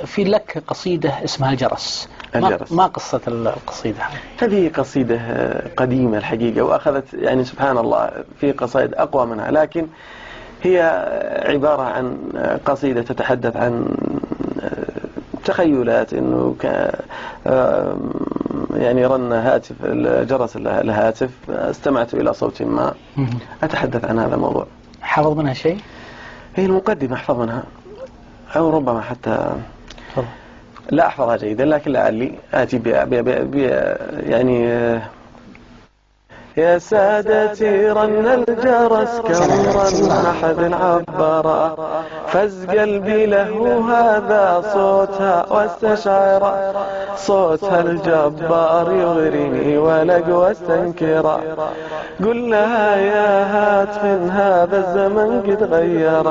في لك قصيدة اسمها الجرس. الجرس. ما قصة القصيدة؟ هذه قصيدة قديمة الحقيقة، وأخذت يعني سبحان الله في قصائد أقوى منها، لكن هي عبارة عن قصيدة تتحدث عن تخيلات إنه يعني رن هاتف جرس الهاتف، استمعت إلى صوت ما أتحدث عن هذا الموضوع. حافظ منها شيء؟ هي المقدمة أحفظ منها، أو ربما حتى لا أحفظها جيدا، لكن لعلي آتي يعني يا سادتي رن الجرس كم رن أحد عبر، فز قلبي له هذا صوتها واستشعر، صوتها الجبار يغرني ولق واستنكر، قل لها يا هاتف هذا الزمن قد غير،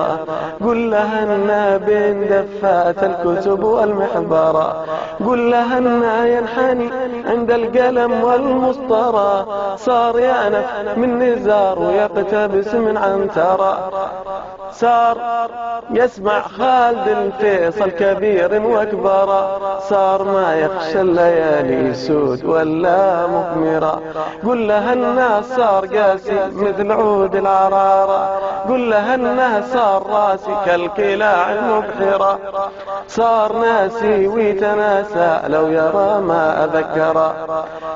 قل لها إن بين دفات الكتب والمحبرة، قل لها إن ينحني عند القلم والمسطرة، صار يأنف من نزار ويقتبس من عنترة، صار يسمع خالد الفيصل كبير وكبرا، صار ما يخشى الليالي سود ولا مغمرة، قل لها الناس صار قاسي مثل عود العرارة، قل لها الناس صار راسي كالقلاع المبحرة، صار ناسي ويتناسى لو يرى ما أذكر،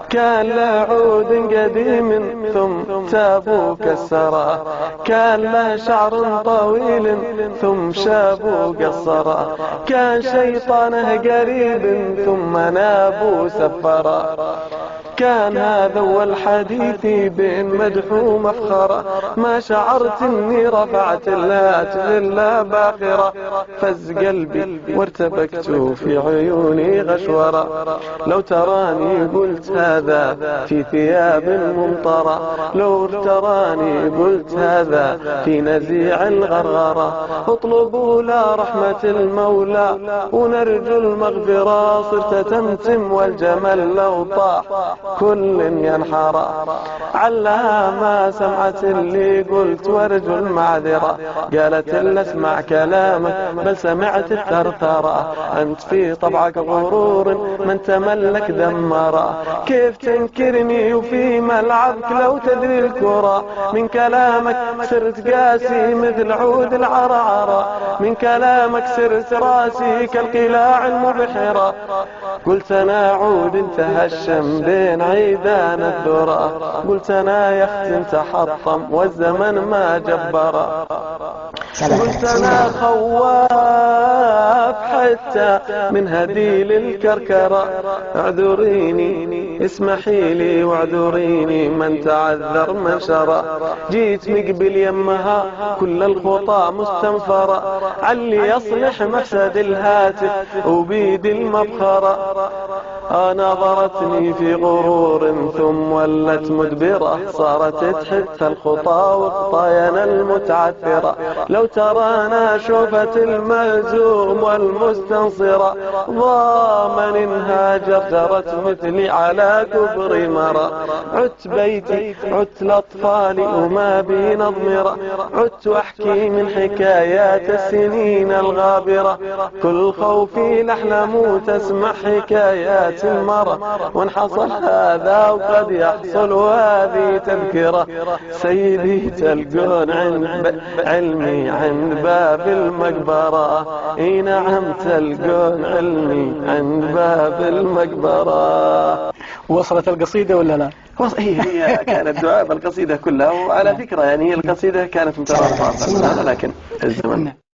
كان له عود قديم ثم تابوا كسرا، كان له شعر طويل ثم شابوا قصرا، كان شيطانه قريب ثم نابوا سفرا، كان هذا والحديث بين مدح ومفخرة، ما شعرت اني رفعت الهاتف الا باخرة، فز قلبي وارتبكت في عيوني غشورة، لو تراني قلت هذا في ثياب ممطرة، لو تراني قلت هذا في نزيع الغرغرة، اطلبوا لا رحمة المولى ونرجو المغفرة، صرت تمتم والجمل لو طاح كل ينحرى، علها ما سمعت اللي قلت وارجو المعذرة، قالت إلا اسمع كلامك بل سمعت الثرثرة، أنت في طبعك غرور من تملك دمرة، كيف تنكرني وفي ملعبك لو تدري الكرة، من كلامك صرت قاسي مثل عود العرعرة، من كلامك صرت راسي كالقلاع المبحرة، قلت أنا عود تهشم بين عيدان الذرة، قلت أنا يخت تحطم والزمن ما جبر، قلت أنا خواف حتى من هديل الكركرة، اعذريني اسمحي لي واعذريني من تعذر من شرى، جيت مقبل يمها كل الخطى مستنفرة، علي يصلح مفسد الهاتف وبيد المبخرة، نظرتني في غرور ثم ولت مدبرة، صارت تحث الخطى وخطايانا المتعثرة، لو ترانا شوفة المهزوم والمستنصرة، ضامن هاجر جرت مثلي على كبر مرة، عدت بيتي عدت لأطفالي وما بي نضمرة، عدت أحكي من حكايات السنين الغابرة، كل خوفي لأحلم تسمع حكايات المرة، وان حصل هذا وقد يحصل وهذه تذكرة، سيدي تلقون عند علمي عند باب المقبرة، اي نعم تلقون علمي عند باب المقبرة. وصلت القصيدة ولا لا؟ هي كانت دعاء القصيدة كلها، وعلى فكرة يعني القصيدة كانت مترابطة، لكن الزمن